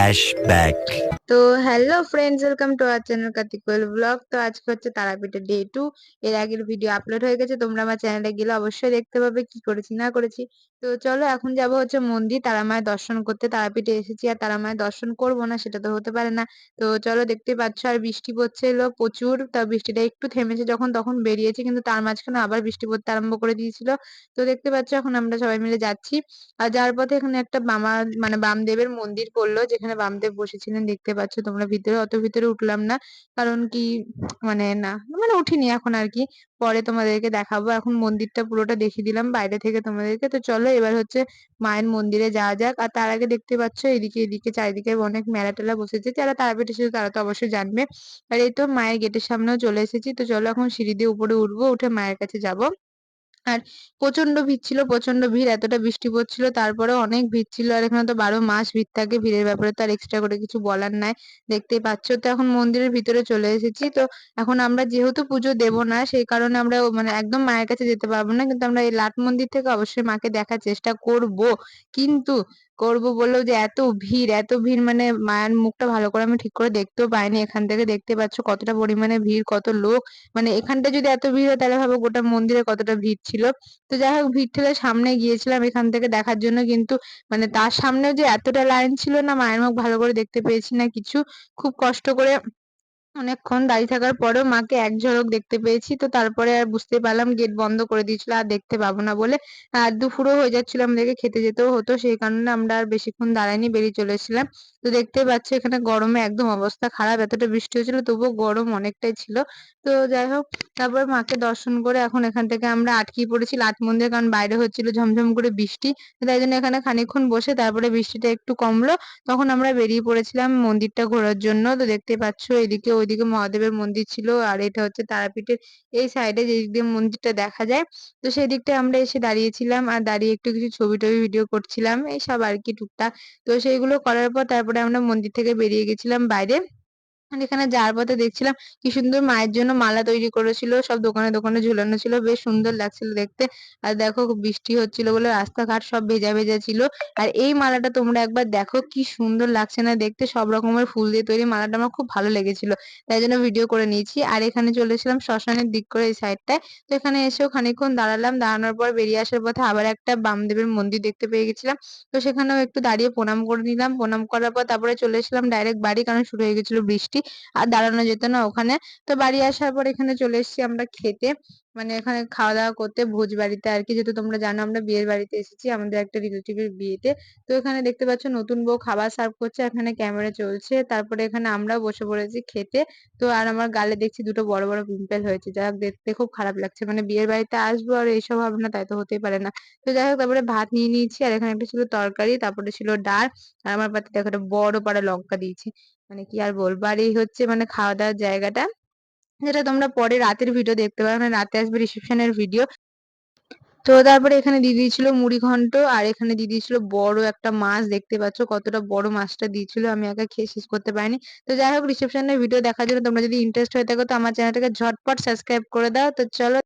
Flashback. তো hello friends, welcome to our channel Kartik Koyel blog. তো আজকে হচ্ছে তারাপীঠের ডে 2। এর আগের ভিডিও আপলোড হয়ে গেছে, তোমরা আমার চ্যানেলে গেলে অবশ্যই দেখতে পাবে কি করেছি না করেছি। তো চলো এখন যাব হচ্ছে মন্দির তারা মায়ের দর্শন করতে। তারাপীঠে এসেছি আর তারা মায়ের দর্শন করব না সেটা তো হতে পারে না। তো চলো, দেখতে পাচ্ছ আর বৃষ্টি পড়ছিল প্রচুর। তা বৃষ্টিটা একটু থেমেছে যখন তখন বেরিয়েছি, কিন্তু তার মাঝখানে আবার বৃষ্টি পড়তে আরম্ভ করে দিয়েছিল। তো দেখতে পাচ্ছ এখন আমরা সবাই মিলে যাচ্ছি। আর যাওয়ার পথে এখানে একটা মানে বামদেবের মন্দির পড়লো, যেখানে বামদেব বসেছিলেন দেখতে পাচ্ছ তোমরা। ভিতরে অত ভিতরে উঠলাম না, কারণ কি মানে না মানে উঠিনি এখন আর কি। পরে তোমাদেরকে দেখাবো, এখন মন্দিরটা পুরোটা দেখিয়ে দিলাম বাইরে থেকে তোমাদেরকে। তো চলো এবার হচ্ছে মায়ের মন্দিরে যাওয়া যাক। আর তার আগে দেখতে পাচ্ছ এদিকে এদিকে চারিদিকে অনেক মেলা টেলা বসেছে, যারা তারাপীঠ এসেছে তারা তো অবশ্যই জানবে। আর এই তো মায়ের গেটের সামনেও চলে এসেছি। তো চলো এখন সিঁড়ি দিয়ে উপরে উঠবো, উঠে মায়ের কাছে যাব। আর প্রচন্ড ভিড় ছিল, প্রচন্ড ভিড়, এতটা বৃষ্টি পড়ছিল তারপরেও অনেক ভিড় ছিল। আর এখানে তো 12 মাস ভিড় থাকে, ভিড়ের ব্যাপারে তো আর এক্সট্রা করে কিছু বলার নাই। দেখতেই পাচ্ছ। তো এখন মন্দিরের ভিতরে চলে এসেছি। তো এখন আমরা যেহেতু পুজো দেব না সেই কারণে আমরা মানে একদম মায়ের কাছে যেতে পারবো না, কিন্তু আমরা এই লাট মন্দির থেকে অবশ্যই মাকে দেখার চেষ্টা করব। কিন্তু করব বললেও যে এত ভিড়, এত ভিড়, মানে মায়ের মুখটা ভালো করে আমি ঠিক করে দেখতেও পাইনি। এখান থেকে দেখতে পাচ্ছ কতটা পরিমাণে ভিড়, কত লোক। মানে এখানটা যদি এত ভিড় হয় তাহলে ভাবো গোটা মন্দিরে কতটা ভিড় ছিল। তো যাই হোক, ভিড় ঠেলে সামনে গিয়েছিলাম এখান থেকে দেখার জন্য, কিন্তু মানে তার সামনেও যে এতটা লাইন ছিল না, মায়ের মুখ ভালো করে দেখতে পেয়েছি না কিছু। খুব কষ্ট করে অনেকক্ষণ দাঁড়িয়ে থাকার পরেও মাকে এক ঝলক দেখতে পেয়েছি। তো তারপরে আর বুঝতে পারলাম গেট বন্ধ করে দিয়েছিল, আর দেখতে পাবো না বলে। আর দুপুরও হয়ে যাচ্ছিল, আমাদেরকে খেতে যেতেও হতো, সেই কারণে আমরা আর বেশিক্ষণ দাঁড়াইনি, বেরিয়ে চলে এসেছিলাম। তো দেখতে পাচ্ছ এখানে গরমে একদম অবস্থা খারাপ, এতটা বৃষ্টি হয়েছিল তবুও গরম অনেকটাই ছিল। তো যাই হোক, তারপর মাকে দর্শন করে এখন এখান থেকে আমরা আটকিয়ে পড়েছি লাট মন্দিরে, কারণ বাইরে হচ্ছিল ঝমঝম করে বৃষ্টি। তাই জন্য এখানে খানিকক্ষণ বসে তারপরে বৃষ্টিটা একটু কমলো, তখন আমরা বেরিয়ে পড়েছিলাম মন্দিরটা ঘোরার জন্য। তো দেখতে পাচ্ছ এদিকে ওইদিকে মহাদেবের মন্দির ছিল, আর এটা হচ্ছে তারাপীঠের এই সাইডে যে দিক দিয়ে মন্দিরটা দেখা যায়। তো সেই দিকটায় আমরা এসে দাঁড়িয়েছিলাম, আর দাঁড়িয়ে একটু কিছু ছবি টবি ভিডিও করছিলাম, এই সব আর কি টুকটাক। তো সেইগুলো করার পর তারপরে আমরা মন্দির থেকে বেরিয়ে গেছিলাম বাইরে। আর এখানে যাওয়ার পথে দেখছিলাম কি সুন্দর মায়ের জন্য মালা তৈরি করেছিল, সব দোকানে দোকানে ঝুলানো ছিল, বেশ সুন্দর লাগছিল দেখতে। আর দেখো বৃষ্টি হচ্ছিল বলে রাস্তাঘাট সব ভেজা ভেজা ছিল। আর এই মালাটা তোমরা একবার দেখো কি সুন্দর লাগছে না দেখতে, সব রকমের ফুল দিয়ে তৈরি মালাটা আমার খুব ভালো লেগেছিল, তাই জন্য ভিডিও করে নিয়েছি। আর এখানে চলে এসেছিলাম শ্মশানের দিক করে এই সাইডটায়। তো এখানে এসেও খানিকক্ষণ দাঁড়ালাম, দাঁড়ানোর পর বেরিয়ে আসার পথে আবার একটা বামদেবের মন্দির দেখতে পেয়ে গেছিলাম। তো সেখানেও একটু দাঁড়িয়ে প্রণাম করে নিলাম, প্রণাম করার পর তারপরে চলে এসেছিলাম ডাইরেক্ট বাড়ি, কারণ শুরু হয়ে গেছিল বৃষ্টি, আর দাঁড়ানো যেত না ওখানে। তো বাড়ি আসার পর এখানে চলে এসেছি আমরা খেতে, মানে এখানে খাওয়া দাওয়া করতে ভোজ বাড়িতে আর কি। যেহেতু তোমরা জানো আমরা বিয়ের বাড়িতে এসেছি, আমাদের একটা রিলেটিভের বিয়েতে। তো এখানে দেখতে পাচ্ছ নতুন বউ খাবার সার্ভ করছে, এখানে ক্যামেরা চলছে, তারপরে এখানে আমরাও বসে পড়েছি খেতে। তো আর আমার গালে দেখছি দুটো বড় বড় পিম্পল হয়েছে, যা হোক দেখতে খুব খারাপ লাগছে, মানে বিয়ের বাড়িতে আসবো আর এইসব হবে না, তাই তো হতেই পারে না। তো যাই হোক, তারপরে ভাত নিয়ে নিয়েছি, আর এখানে একটা ছিল তরকারি, তারপরে ছিল ডাল, আর আমার পাতে দেখো একটা বড় পাড়া লঙ্কা দিয়েছি। মানে কি আর বলবো, আর এই হচ্ছে মানে খাওয়া দাওয়ার জায়গাটা, যেটা তোমরা পরে রাতের ভিডিও দেখতে পাবে, মানে রাতে আসবে রিসেপশনের ভিডিও। তো তারপরে এখানে দিয়ে দিয়েছিল মুড়ি ঘন্ট, আর এখানে দিয়ে দিয়েছিল বড় একটা মাছ, দেখতে পাচ্ছ কতটা বড় মাছটা দিয়েছিল, আমি একা খেয়ে শেষ করতে পারিনি। তো যাই হোক, রিসেপশনের ভিডিও দেখার জন্য তোমরা যদি ইন্টারেস্ট হয়ে থাকো তো আমার চ্যানেলটাকে ঝটপট সাবস্ক্রাইব করে দাও। তো চলো